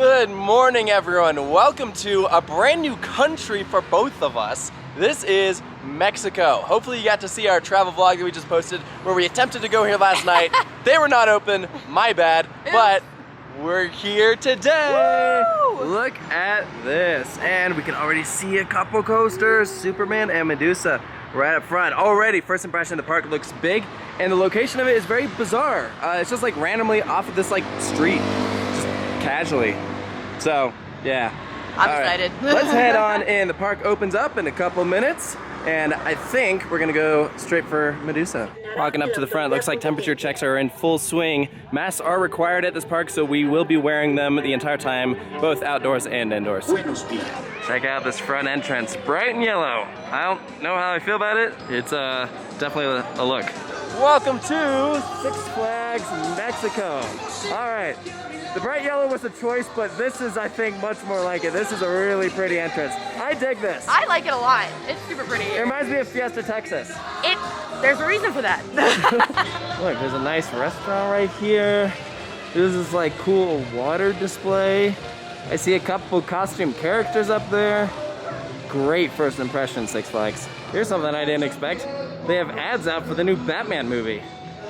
Good morning, everyone. Welcome to a brand new country for both of us. This is Mexico. Hopefully you got to see our travel vlog that we just posted where we attempted to go here last night. They were not open, my bad, but we're here today. Woo! Look at this. And we can already see a couple coasters, Superman and Medusa, right up front. Already, first impression, the park looks big and the location of it is very bizarre. It's just like randomly off of this like street. Casually. So, yeah. I'm excited. Let's head on in. The park opens up in a couple minutes, and I think we're gonna go straight for Medusa. Walking up to the front, looks like temperature checks are in full swing. Masks are required at this park, so we will be wearing them the entire time, both outdoors and indoors. Check out this front entrance, bright and yellow. I don't know how I feel about it. It's definitely a look. Welcome to Six Flags Mexico. All right. The bright yellow was a choice, but this is, I think, much more like it. This is a really pretty entrance. I dig this. I like it a lot. It's super pretty. It reminds me of Fiesta, Texas. There's a reason for that. Look, there's a nice restaurant right here. There's this like cool water display. I see a couple costume characters up there. Great first impression, Six Flags. Here's something I didn't expect. They have ads out for the new Batman movie.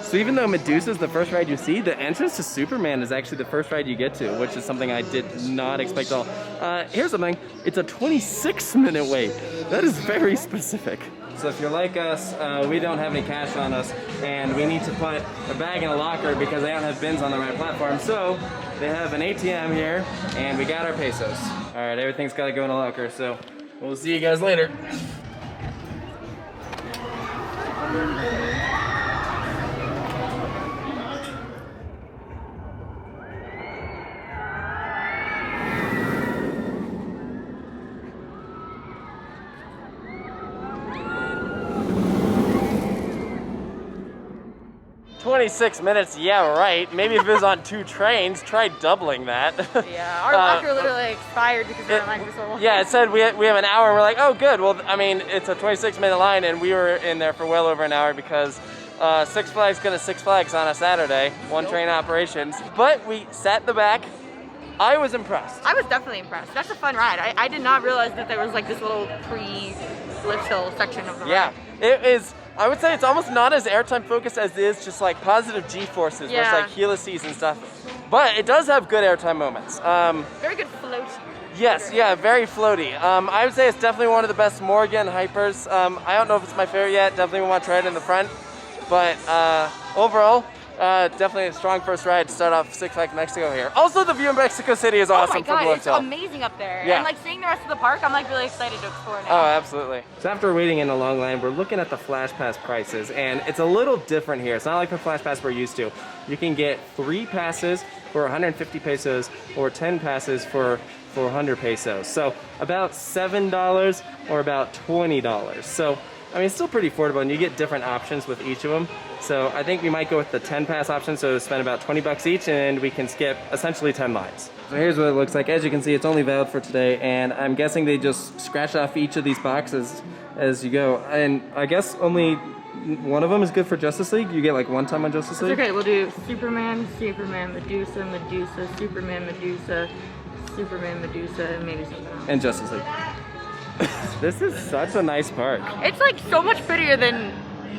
So even though Medusa is the first ride you see, the entrance to Superman is actually the first ride you get to, which is something I did not expect at all. Here's something, it's a 26-minute wait. That is very specific. So if you're like us, we don't have any cash on us, and we need to put a bag in a locker because they don't have bins on the right platform. So they have an ATM here, and we got our pesos. All right, everything's gotta go in a locker, so we'll see you guys later. 26 minutes, yeah, right. Maybe if it was on 2 trains, try doubling that. Yeah, our locker literally expired because we were like this one. Yeah, it said we have an hour, and we're like, oh, good. Well, I mean, it's a 26-minute line, and we were in there for well over an hour because Six Flags gonna Six Flags on a Saturday, one train operations. But we sat in the back. I was impressed. I was definitely impressed. That's a fun ride. I did not realize that there was like this little pre-lift hill section of the ride. Yeah, it is. I would say it's almost not as airtime focused as it is just like positive G-forces, where it's like helices and stuff. But it does have good airtime moments. Very good floaty. Yes, yeah, very floaty. I would say it's definitely one of the best Morgan hypers. I don't know if it's my favorite yet. Definitely want to try it in the front. But overall, definitely a strong first ride to start off Six Flags Mexico here. Also, the view in Mexico City is awesome. Oh my God, it's Hill. amazing up there. Yeah. And like seeing the rest of the park, I'm like really excited to explore now. Oh, absolutely. So after waiting in a long line, we're looking at the Flash Pass prices, and it's a little different here. It's not like the Flash Pass we're used to. You can get 3 passes for 150 pesos or 10 passes for 400 pesos. So about $7 or about $20. So I mean, it's still pretty affordable, and you get different options with each of them. So I think we might go with the 10 pass option, so spend about 20 bucks each, and we can skip essentially 10 lines. So here's what it looks like. As you can see, it's only valid for today, and I'm guessing they just scratch off each of these boxes as you go. And I guess only one of them is good for Justice League. You get like 1 time on Justice League. It's okay, we'll do Superman, Medusa, Medusa, Superman, Medusa, Superman, Medusa, and maybe something else. And Justice League. This is such a nice park. It's like so much prettier than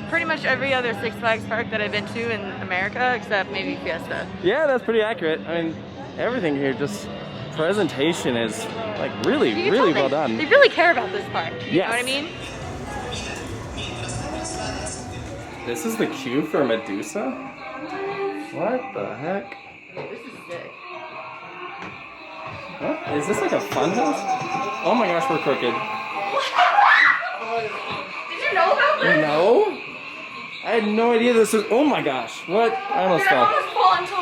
pretty much every other Six Flags park that I've been to in America, except maybe Fiesta. Yeah, that's pretty accurate. I mean, everything here, just presentation is like really well done. They really care about this park. You know what I mean? This is the queue for Medusa? What the heck? This is sick. What? Is this like a fun house? Oh my gosh, we're crooked. Did you know about this? No? I had no idea this was. Oh my gosh, what? I almost fell. I almost fall into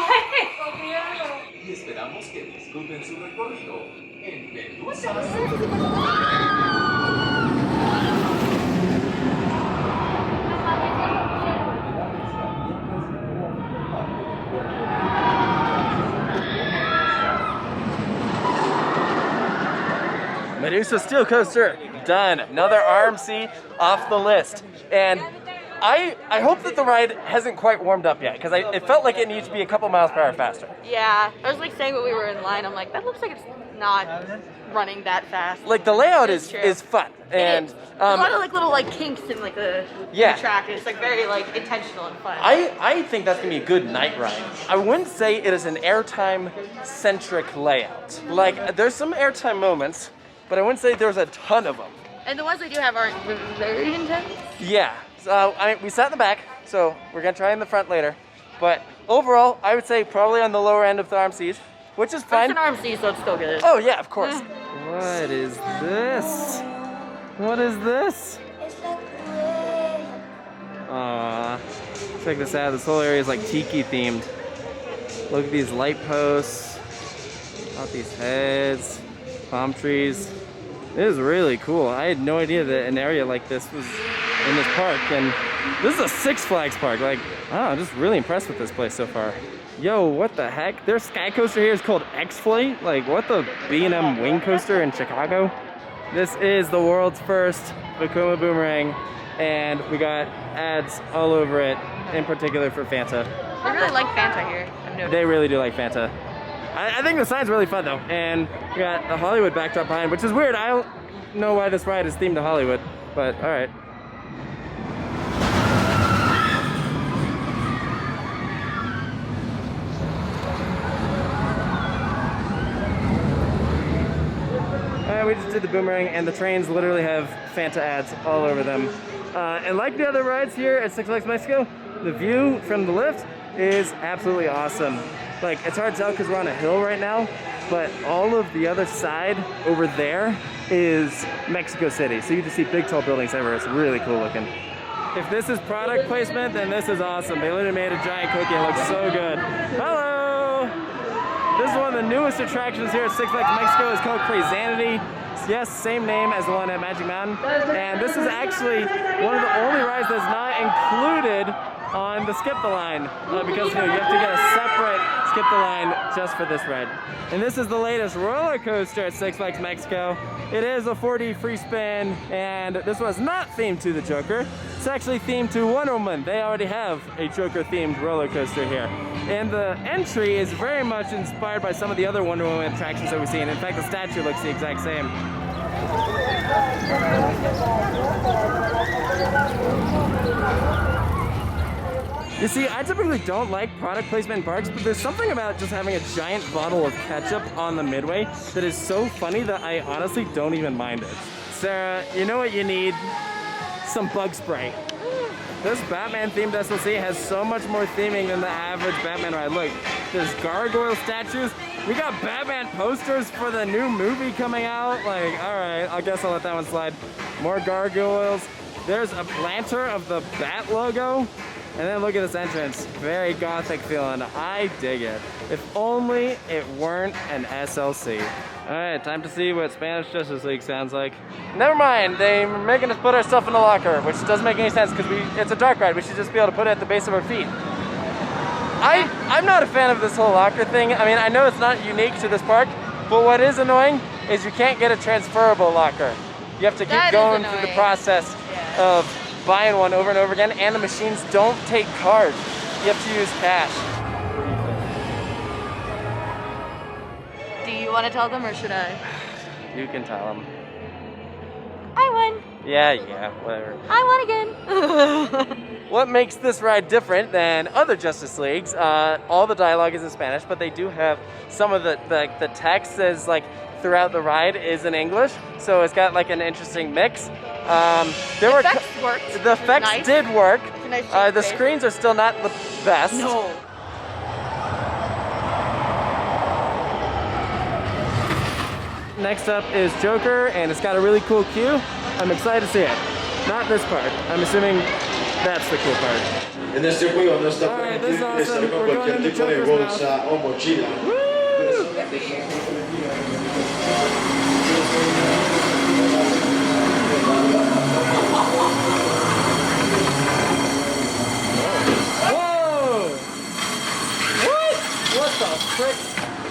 Medusa Steel Coaster, done. Another RMC off the list. And I hope that the ride hasn't quite warmed up yet, because it felt like it needs to be a couple miles per hour faster. Yeah, I was like saying when we were in line, I'm like, that looks like it's not running that fast. Like the layout is fun, and there's a lot of like little like kinks in like the track. It's like very like intentional and fun. I think that's gonna be a good night ride. I wouldn't say it is an airtime centric layout. Like there's some airtime moments, but I wouldn't say there's a ton of them. And the ones they do have aren't very intense. Yeah. So we sat in the back, so we're gonna try in the front later. But overall, I would say probably on the lower end of the RMCs, which is fine. It's an RMC, so it's still good. Oh yeah, of course. What is this? What is this? Aww. Check this out. This whole area is like tiki themed. Look at these light posts. Got these heads, palm trees. It is really cool. I had no idea that an area like this was in this park, and this is a Six Flags park. Like, oh, I'm just really impressed with this place so far. Yo, what the heck? Their sky coaster here is called X-Flight. Like, what the B&M wing coaster in Chicago? This is the world's first Vekoma boomerang, and we got ads all over it, in particular for Fanta. They really like Fanta here. I've noticed. They really do like Fanta. I think the sign's really fun though, and we got the Hollywood backdrop behind, which is weird. I don't know why this ride is themed to Hollywood, but all right. We just did the boomerang, and the trains literally have Fanta ads all over them. And like the other rides here at Six Flags Mexico, the view from the lift is absolutely awesome. Like, it's hard to tell because we're on a hill right now, but all of the other side over there is Mexico City. So you just see big tall buildings everywhere. It's really cool looking. If this is product placement, then this is awesome. They literally made a giant cookie. It looks so good. Hello! This is one of the newest attractions here at Six Flags Mexico. It's called Crazanity. Yes, same name as the one at Magic Mountain. And this is actually one of the only rides that's not included on the Skip the Line, because you have to get a separate Skip the Line just for this ride. And this is the latest roller coaster at Six Flags Mexico. It is a 4D free spin, and this was not themed to the Joker. It's actually themed to Wonder Woman. They already have a Joker themed roller coaster here. And the entry is very much inspired by some of the other Wonder Woman attractions that we've seen. In fact, the statue looks the exact same. You see, I typically don't like product placement in parks, but there's something about just having a giant bottle of ketchup on the midway that is so funny that I honestly don't even mind it. Sarah, you know what you need? Some bug spray. This Batman themed SLC has so much more theming than the average Batman ride. Look, there's gargoyle statues. We got Batman posters for the new movie coming out. Like, all right, I guess I'll let that one slide. More gargoyles. There's a planter of the Bat logo. And then look at this entrance. Very gothic feeling. I dig it. If only it weren't an SLC. All right, time to see what Spanish Justice League sounds like. Never mind, they're making us put our stuff in the locker, which doesn't make any sense because it's a dark ride. We should just be able to put it at the base of our feet. I'm not a fan of this whole locker thing. I mean, I know it's not unique to this park, but what is annoying is you can't get a transferable locker. You have to keep going through the process of buying one over and over again, and the machines don't take cards. You have to use cash. Do you want to tell them or should I? You can tell them. I won. Yeah, whatever. I won again. What makes this ride different than other Justice Leagues? All the dialogue is in Spanish, but they do have some of the text is like throughout the ride is in English, so it's got like an interesting mix. The effects did work. The screens are still not the best. No. Next up is Joker, and it's got a really cool queue. I'm excited to see it. Not this part. I'm assuming that's the cool part. En este juego no está permitido ingresar con cualquier tipo de bolsa o mochila. Whoa! What the frick?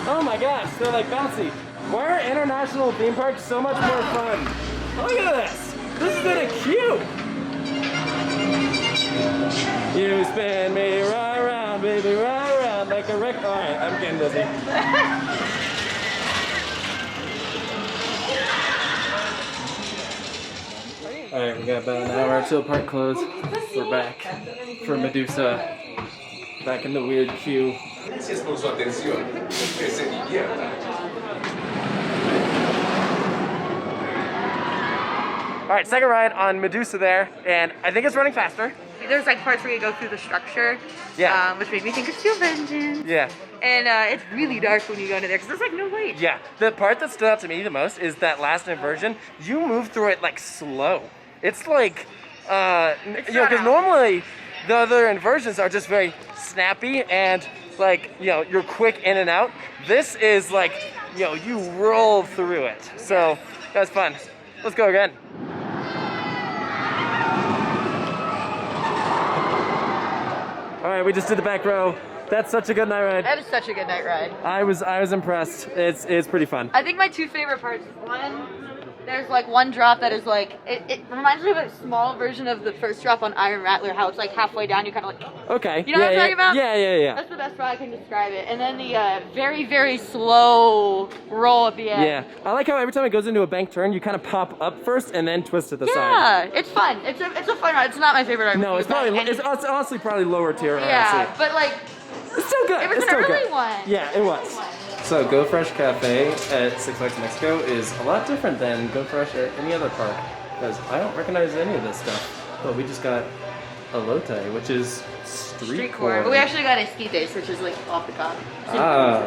Oh my gosh, they're like bouncy. Why are international theme parks so much more fun? Look at this! This is in a queue! You spin me right around, baby, right around like a record. All right, I'm getting dizzy. All right, we got about an hour till park close. We're back for Medusa. Back in the weird queue. Gracias por su atención. Que se divierta. All right, second ride on Medusa there, and I think it's running faster. There's like parts where you go through the structure, Yeah. which made me think it's two engines. Yeah. And it's really dark when you go into there because there's like no light. Yeah. The part that stood out to me the most is that last inversion. You move through it like slow. It's like, you know, because normally the other inversions are just very snappy and like, you know, you're quick in and out. This is like, you know, you roll through it. So that's fun. Let's go again. All right, we just did the back row. That's such a good night ride. That is such a good night ride. I was impressed. It's pretty fun. I think my two favorite parts is one, there's like one drop that is like, it reminds me of a small version of the first drop on Iron Rattler, how it's like halfway down, you kind of like, Okay. you know what I'm talking about? Yeah. That's the best way I can describe it. And then the very, very slow roll at the end. Yeah, I like how every time it goes into a bank turn, you kind of pop up first and then twist to the side. Yeah, it's fun. It's a fun ride. It's not my favorite ride. No, it's probably it's honestly probably lower tier. Yeah, RC. but like, It's still good. it was It's an still early good. one. Yeah, it was. So Go Fresh Cafe at Six Flags Mexico is a lot different than Go Fresh at any other park because I don't recognize any of this stuff. But we just got elote, which is street corn. But we actually got esquites, which is like off the top. Ah.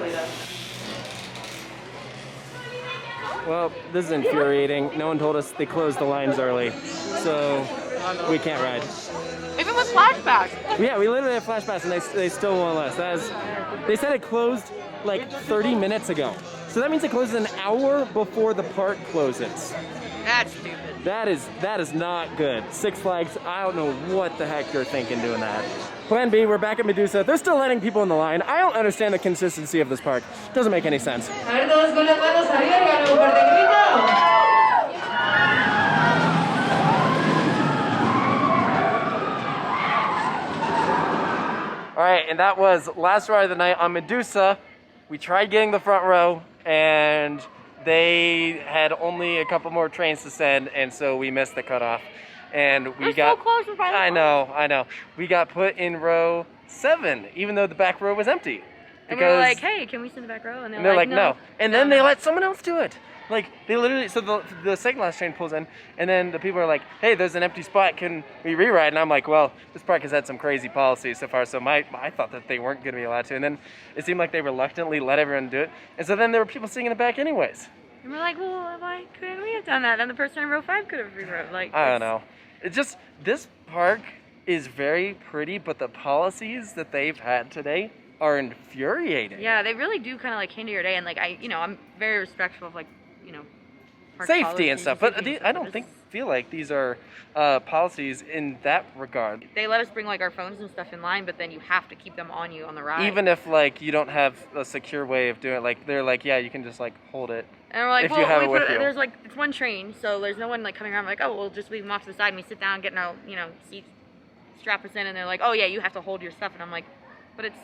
Well, this is infuriating. No one told us they closed the lines early, so we can't ride. Even with flashbacks. Yeah, we literally have flashbacks and they still won't let us. That is, they said it closed like 30 minutes ago. So that means it closes an hour before the park closes. That's stupid. That is not good. Six Flags, I don't know what the heck you're thinking doing that. Plan B, we're back at Medusa. They're still letting people in the line. I don't understand the consistency of this park. Doesn't make any sense. All right, and that was last ride of the night on Medusa. We tried getting the front row, and they had only a couple more trains to send, and so we missed the cutoff. And we got so close to final. I know. We got put in row 7, even though the back row was empty. And we were like, hey, can we sit in the back row? And they're like, no. And then they let someone else do it. Like, they literally, so the second last train pulls in, and then the people are like, hey, there's an empty spot, can we reride? And I'm like, well, this park has had some crazy policies so far, so I thought that they weren't going to be allowed to. And then it seemed like they reluctantly let everyone do it. And so then there were people sitting in the back anyways. And we're like, well, why couldn't we have done that? And the person in row 5 could have rerode. Like, I don't know. It's just, this park is very pretty, but the policies that they've had today are infuriating. Yeah, they really do kind of like hinder your day. And like, I'm very respectful of like, park safety and stuff, but safety I don't feel like these are policies in that regard. They let us bring like our phones and stuff in line, but then you have to keep them on you on the ride. Even if like you don't have a secure way of doing it, like they're like, yeah, you can just like hold it. And we're like, if well, you have it with you. There's like, it's one train, so there's no one like coming around like, oh, we'll just leave them off to the side and we sit down, get in our, seats, strap us in, and they're like, oh yeah, you have to hold your stuff. And I'm like, but it's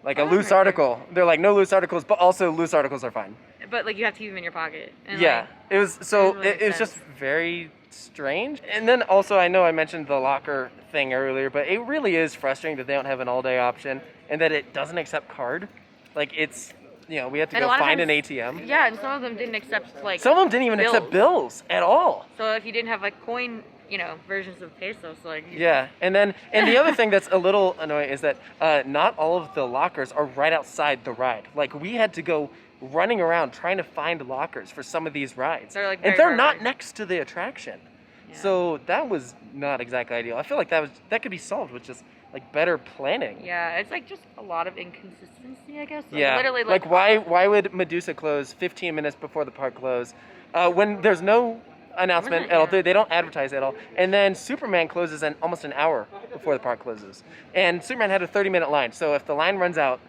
like a loose article. They're like, no loose articles, but also loose articles are fine. But like you have to keep them in your pocket. And, yeah, like, it was so really it was just very strange. And then also I know I mentioned the locker thing earlier, but it really is frustrating that they don't have an all-day option and that it doesn't accept card. Like it's, we had to go find an ATM. Yeah, and some of them didn't accept like. Some of them didn't even accept bills at all. So if you didn't have like coin, versions of pesos, like. Yeah, and the other thing that's a little annoying is that not all of the lockers are right outside the ride. Like we had to go running around trying to find lockers for some of these rides. They're they're not next to the attraction. Yeah. So that was not exactly ideal. I feel like that could be solved with just like better planning. Yeah, it's like just a lot of inconsistency, I guess. Like, yeah. Literally, like why would Medusa close 15 minutes before the park close when there's no announcement at all? They don't advertise at all. And then Superman closes in almost an hour before the park closes. And Superman had a 30-minute line. So if the line runs out,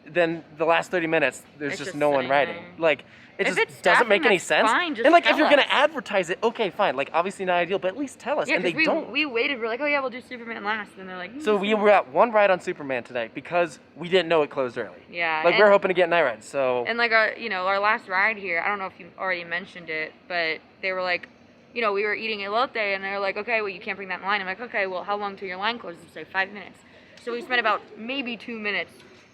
then the last 30 minutes, there's It's just just no one sitting riding. there. Like, it If just it's doesn't make staffing, any that's sense. fine, just and like, if tell you're gonna us. advertise it, okay, fine. Like, obviously not ideal, but at least tell us. Yeah, and they because don't. we waited. We're like, oh yeah, we'll do Superman last, and they're like. So we were at one ride on Superman today because we didn't know it closed early. Yeah. Like, we were hoping to get night rides. So. And like our last ride here, I don't know if you already mentioned it, but they were like, we were eating elote, and they were like, okay, well you can't bring that in line. I'm like, okay, well how long till your line closes? Say 5 minutes. So we spent about maybe 2 minutes,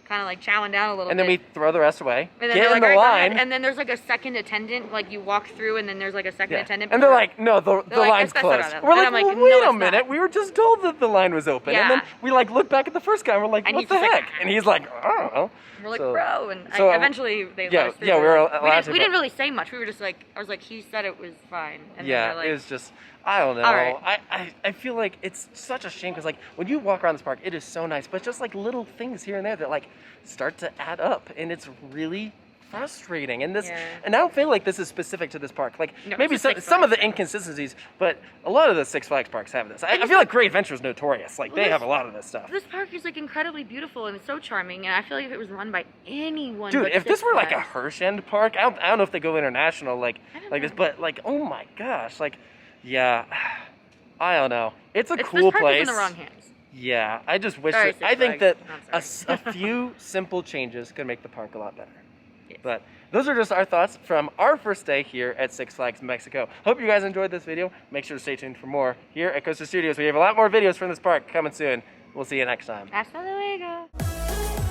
kind of like chowing down a little bit. And then we throw the rest away. And then get they're in like, the "All right, go line. ahead." And then there's like a second attendant, like you walk through, and then there's like a second attendant. And they're like, no, the like, line's "That's not closed. right." We're And like, I'm like, well, "No, wait it's a minute. not." We were just told that the line was open. And then Yeah. we like look back at the first guy and we're like, And what he's the just heck? like, And he's like, I don't know. We're like, So- bro, and so, eventually they yeah, let us through. yeah, we were allowed to, We but- didn't really say much. We were just like, I was like, he said it was fine. And Yeah, then they're like, it was just, I don't know. All right. I feel like it's such a shame because like when you walk around this park, it is so nice, but just like little things here and there that like start to add up, and it's really frustrating. And this, Yeah. and I don't feel like this is specific to this park. Like No, maybe it's a Six some of the Flags thing. inconsistencies, but a lot of the Six Flags parks have this. I feel like Great Adventure is notorious. Like they Well, have a lot of this stuff. this park is like incredibly beautiful and it's so charming. And I feel like if it was run by anyone, Dude, but if this Six were like a Flags- Hirschend park, I don't know if they go international like I don't this, know. but like, oh my gosh, like, yeah, I don't know. It's a this cool park place. is in the wrong hands. Yeah, I just wish Sorry, that, Six I think Flags. that I'm sorry. a few simple changes could make the park a lot better. Yes. But those are just our thoughts from our first day here at Six Flags Mexico. Hope you guys enjoyed this video. Make sure to stay tuned for more here at Coaster Studios. We have a lot more videos from this park coming soon. We'll see you next time. Hasta luego.